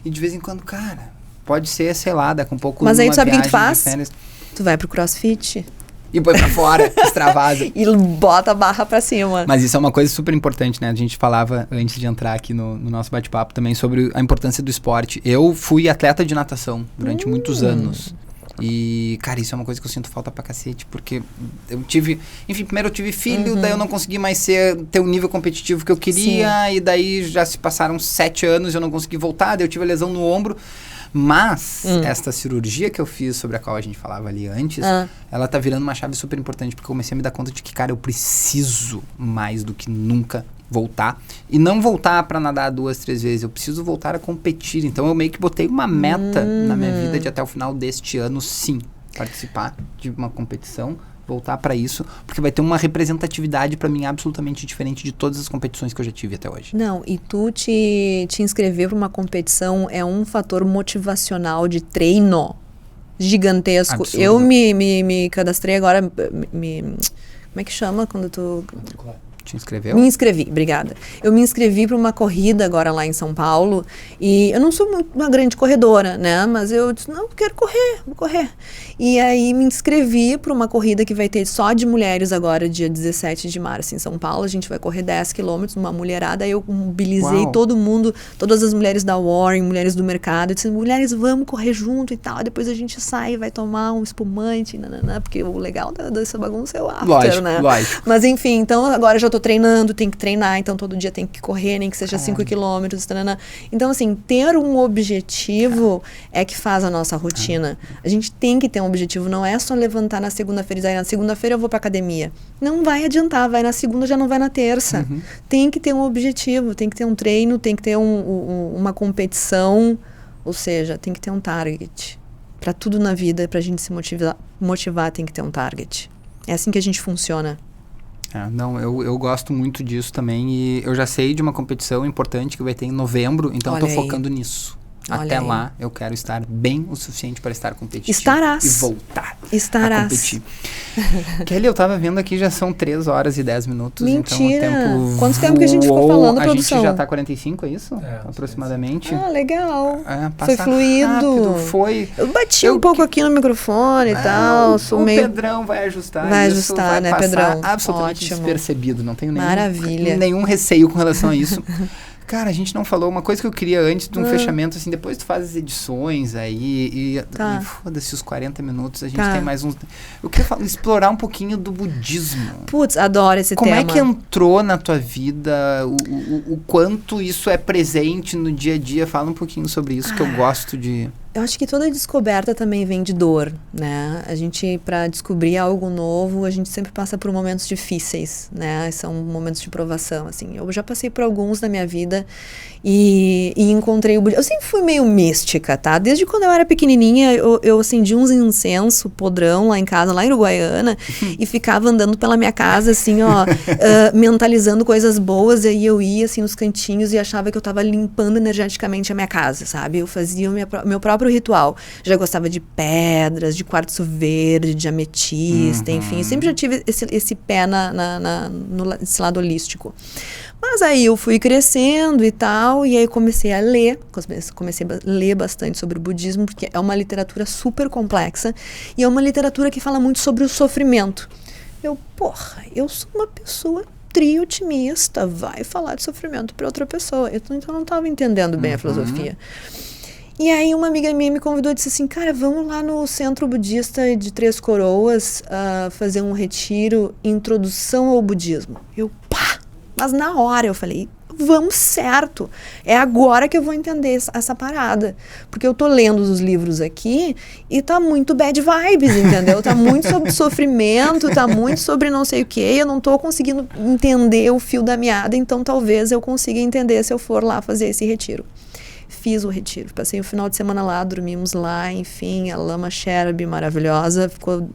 E de vez em quando, cara, pode ser, sei lá, daqui a um pouco. Mas aí numa tu sabe o que tu viagem de faz? férias. Tu vai pro CrossFit E põe pra fora, extravasa. e bota a barra pra cima. Mas isso é uma coisa super importante, né? A gente falava antes de entrar aqui no nosso bate-papo também sobre a importância do esporte. Eu fui atleta de natação durante muitos anos. E, cara, isso é uma coisa que eu sinto falta pra cacete, porque eu tive... Enfim, primeiro eu tive filho, daí eu não consegui mais ter o nível competitivo que eu queria, e daí já se passaram 7 anos e eu não consegui voltar, daí eu tive a lesão no ombro. Mas, esta cirurgia que eu fiz, sobre a qual a gente falava ali antes, ela tá virando uma chave super importante, porque eu comecei a me dar conta de que, cara, eu preciso mais do que nunca voltar. E não voltar pra nadar 2, 3 vezes, eu preciso voltar a competir. Então eu meio que botei uma meta na minha vida de até o final deste ano, sim, participar de uma competição, voltar pra isso, porque vai ter uma representatividade pra mim absolutamente diferente de todas as competições que eu já tive até hoje. Não, e tu te inscrever para uma competição é um fator motivacional de treino gigantesco. Absurdo. Eu me cadastrei agora, como é que chama quando tu... Te inscreveu? Me inscrevi, obrigada. Eu me inscrevi para uma corrida agora lá em São Paulo e eu não sou uma grande corredora, né? Mas eu disse, não, quero correr, vou correr. E aí me inscrevi para uma corrida que vai ter só de mulheres agora, dia 17 de março em São Paulo. A gente vai correr 10 quilômetros, uma mulherada. Aí eu mobilizei todo mundo, todas as mulheres da Warren, mulheres do mercado. Eu disse, mulheres, vamos correr junto e tal. Depois a gente sai, vai tomar um espumante, nananã, porque o legal dessa bagunça é o after, Lógico, né? lógico. Mas enfim, então agora já tô treinando, tenho que treinar, então todo dia tem que correr, nem que seja 5 quilômetros. Então, assim, ter um objetivo é que faz a nossa rotina. A gente tem que ter um objetivo, não é só levantar na segunda-feira e dizer, na segunda-feira eu vou pra academia. Não vai adiantar, vai na segunda, já não vai na terça. Tem que ter um objetivo, tem que ter um treino, tem que ter uma competição, ou seja, tem que ter um target. Para tudo na vida, pra gente se motivar, tem que ter um target. É assim que a gente funciona. Não, eu gosto muito disso também e eu já sei de uma competição importante que vai ter em novembro, então eu tô focando nisso. Até lá, eu quero estar bem o suficiente para estar competitivo. Estarás. E voltar Estarás. a competir. Kelly, eu tava vendo aqui, já são 3 horas e 10 minutos. Mentira! Então o tempo Quanto tempo que a gente ficou falando, a produção? gente já tá 45, é isso? Aproximadamente. Legal. Foi fluido. Rápido, foi. Eu bati um pouco aqui no microfone e tal. O Pedrão vai ajustar. Vai isso, ajustar, vai né, passar Pedrão? absolutamente Ótimo. despercebido. Não tenho Maravilha. nenhum receio com relação a isso. Cara, a gente não falou uma coisa que eu queria antes de um fechamento, assim, depois tu faz as edições aí e foda-se os 40 minutos, a gente tem mais uns... Eu queria explorar um pouquinho do budismo. Putz, adoro esse tema. Como é que entrou na tua vida, o quanto isso é presente no dia a dia? Fala um pouquinho sobre isso, que eu gosto de... Eu acho que toda descoberta também vem de dor, né? A gente, para descobrir algo novo, a gente sempre passa por momentos difíceis, né? São momentos de provação, assim. Eu já passei por alguns na minha vida e encontrei o budismo. Eu sempre fui meio mística, tá? Desde quando eu era pequenininha, eu acendi uns incenso podrão lá em casa, lá em Uruguaiana, e ficava andando pela minha casa, assim, ó, mentalizando coisas boas, e aí eu ia, assim, nos cantinhos e achava que eu tava limpando energeticamente a minha casa, sabe? Eu fazia o meu próprio ritual. Já gostava de pedras, de quartzo verde, de ametista, enfim. Eu sempre já tive esse pé nesse lado holístico. Mas aí eu fui crescendo e tal, e aí comecei a ler bastante sobre o budismo, porque é uma literatura super complexa, e é uma literatura que fala muito sobre o sofrimento. Eu sou uma pessoa tri-otimista, vai falar de sofrimento para outra pessoa. Então eu não estava entendendo bem a filosofia. E aí uma amiga minha me convidou e disse assim, cara, vamos lá no Centro Budista de Três Coroas fazer um retiro, introdução ao budismo. Mas na hora eu falei, vamos certo, é agora que eu vou entender essa parada, porque eu tô lendo os livros aqui e tá muito bad vibes, entendeu? Tá muito sobre sofrimento, tá muito sobre não sei o que, eu não tô conseguindo entender o fio da meada, então talvez eu consiga entender se eu for lá fazer esse retiro. Fiz o retiro, passei o final de semana lá, dormimos lá, enfim, a Lama Sherab maravilhosa, ficou,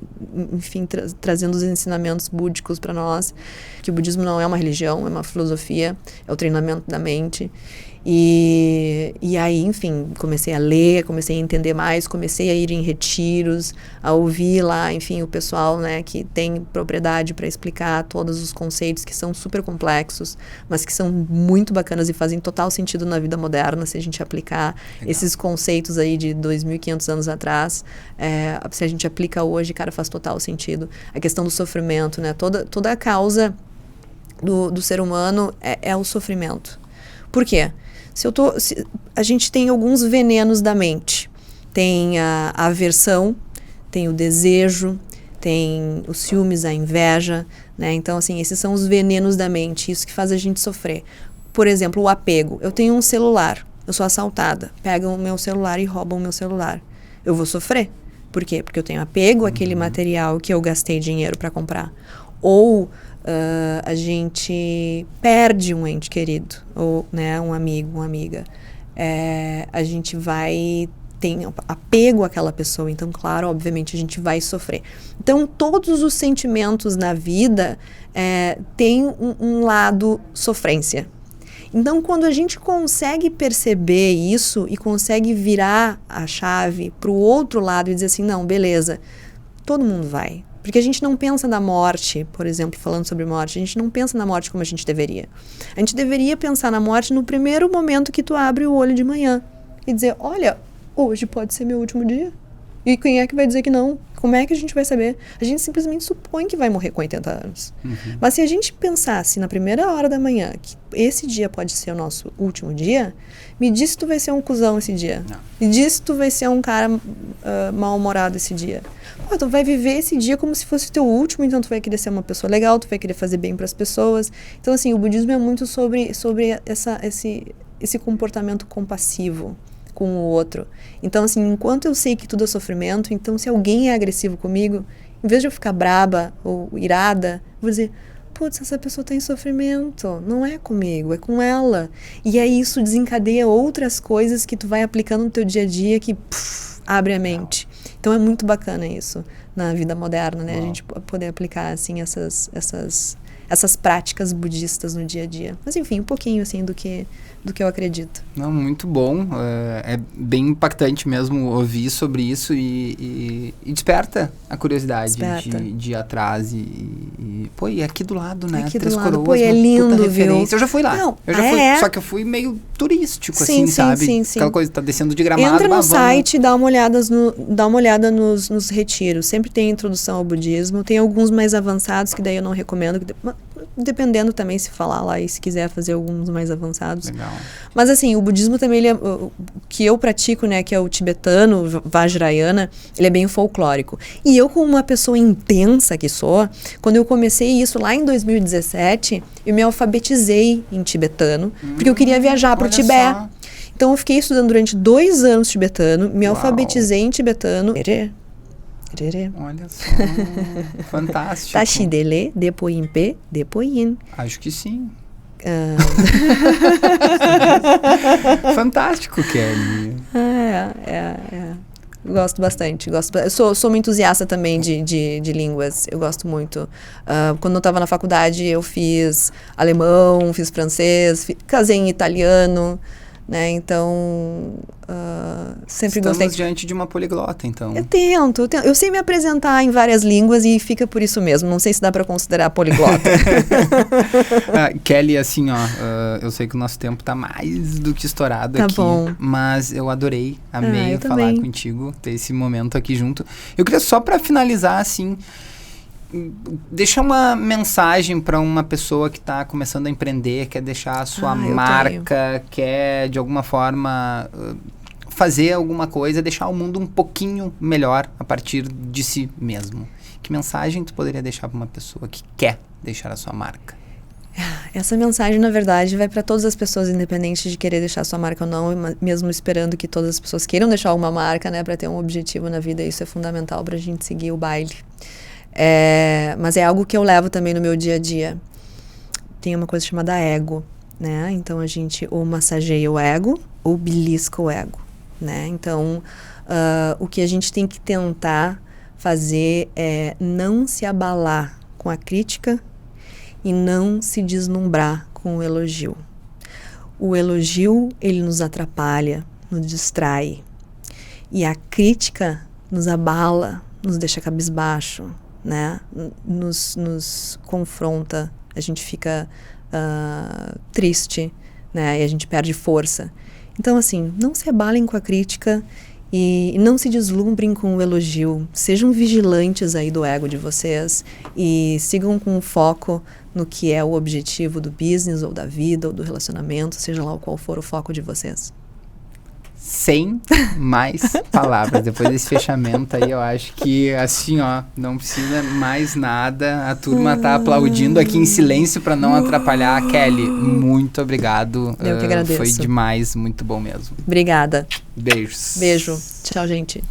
enfim, trazendo os ensinamentos búdicos para nós, que o budismo não é uma religião, é uma filosofia, é o treinamento da mente. E aí, enfim, comecei a ler, comecei a entender mais, comecei a ir em retiros, a ouvir lá, enfim, o pessoal, né, que tem propriedade para explicar todos os conceitos que são super complexos, mas que são muito bacanas e fazem total sentido na vida moderna, se a gente aplicar esses conceitos aí de 2.500 anos atrás, se a gente aplica hoje, cara, faz total sentido. A questão do sofrimento, né, toda a causa do ser humano é o sofrimento. Por quê? A gente tem alguns venenos da mente. Tem a aversão, tem o desejo, tem os ciúmes, a inveja, né? Então, assim, esses são os venenos da mente, isso que faz a gente sofrer. Por exemplo, o apego. Eu tenho um celular, eu sou assaltada, pegam o meu celular e roubam o meu celular. Eu vou sofrer. Por quê? Porque eu tenho apego àquele material que eu gastei dinheiro para comprar. Ou a gente perde um ente querido, ou, né, um amigo, uma amiga. A gente tem apego àquela pessoa, então, claro, obviamente, a gente vai sofrer. Então, todos os sentimentos na vida têm um lado sofrência. Então, quando a gente consegue perceber isso e consegue virar a chave para o outro lado e dizer assim, não, beleza, todo mundo vai. Porque a gente não pensa na morte, por exemplo, falando sobre morte, a gente não pensa na morte como a gente deveria. A gente deveria pensar na morte no primeiro momento que tu abre o olho de manhã e dizer, olha, hoje pode ser meu último dia. E quem é que vai dizer que não? Como é que a gente vai saber? A gente simplesmente supõe que vai morrer com 80 anos. Mas se a gente pensasse na primeira hora da manhã que esse dia pode ser o nosso último dia, me diz se tu vai ser um cuzão esse dia. Não. Me diz se tu vai ser um cara mal-humorado esse dia. Pô, tu vai viver esse dia como se fosse o teu último, então tu vai querer ser uma pessoa legal, tu vai querer fazer bem para as pessoas. Então, assim, o budismo é muito sobre esse comportamento compassivo com o outro. Então, assim, enquanto eu sei que tudo é sofrimento, então se alguém é agressivo comigo, em vez de eu ficar braba ou irada, eu vou dizer, putz, essa pessoa está em sofrimento, não é comigo, é com ela. E aí isso desencadeia outras coisas que tu vai aplicando no teu dia a dia que abre a mente. Então é muito bacana isso na vida moderna, né? A gente poder aplicar, assim, essas práticas budistas no dia a dia. Mas, enfim, um pouquinho, assim, do que eu acredito. Não, muito bom. É bem impactante mesmo ouvir sobre isso e desperta a curiosidade de ir atrás pô, e aqui do lado, né? Aqui do Três lado, Coroas, pô, é lindo, viu? Eu já fui lá. Não, fui, só que eu fui meio turístico, assim, sabe? Sim. Aquela coisa, tá descendo de Gramado. Entra no site, dá uma olhada nos retiros. Sempre tem introdução ao budismo. Tem alguns mais avançados, que daí eu não recomendo. Dependendo também se falar lá e se quiser fazer alguns mais avançados. Legal. Mas assim, o budismo também, o que eu pratico, né, que é o tibetano, Vajrayana, ele é bem folclórico. E eu, como uma pessoa intensa que sou, quando eu comecei isso lá em 2017, eu me alfabetizei em tibetano, porque eu queria viajar para o Tibete. Só. Então eu fiquei estudando durante 2 anos tibetano, me alfabetizei em tibetano. Olha só, fantástico. Tashidele, depoimpe, depoin. Acho que sim. Fantástico, Kelly. Gosto bastante. Eu sou uma entusiasta também de línguas. Eu gosto muito. Quando eu estava na faculdade, eu fiz alemão, fiz francês, casei em italiano. Né? Então, sempre gostei. Estamos diante de uma poliglota, então. Eu tento. Eu sei me apresentar em várias línguas e fica por isso mesmo. Não sei se dá para considerar poliglota. Kelly, assim, ó, eu sei que o nosso tempo tá mais do que estourado aqui. Bom. Mas eu amei eu falar também. contigo, ter esse momento aqui junto. Eu queria só para finalizar, assim, deixar uma mensagem para uma pessoa que está começando a empreender, quer deixar a sua marca, quer de alguma forma fazer alguma coisa, deixar o mundo um pouquinho melhor a partir de si mesmo. Que mensagem tu poderia deixar para uma pessoa que quer deixar a sua marca? Essa mensagem, na verdade, vai para todas as pessoas, independente de querer deixar sua marca ou não, mesmo esperando que todas as pessoas queiram deixar uma marca, né, para ter um objetivo na vida. Isso é fundamental para a gente seguir o baile. Mas é algo que eu levo também no meu dia a dia. Tem uma coisa chamada ego, né? Então a gente ou massageia o ego ou belisca o ego, né? Então o que a gente tem que tentar fazer é não se abalar com a crítica e não se deslumbrar com o elogio. O elogio, ele nos atrapalha, nos distrai. E a crítica nos abala, nos deixa cabisbaixo, né? Nos confronta, a gente fica triste, né? E a gente perde força. Então, assim, não se abalem com a crítica e não se deslumbrem com o elogio. Sejam vigilantes aí do ego de vocês e sigam com foco no que é o objetivo do business ou da vida ou do relacionamento, seja lá qual for o foco de vocês. Sem mais palavras. Depois desse fechamento aí, eu acho que, assim, ó, não precisa mais nada. A turma tá aplaudindo aqui em silêncio para não atrapalhar. Kelly, muito obrigado. Eu que agradeço. Foi demais, muito bom mesmo. Obrigada. Beijos. Beijo. Tchau, gente.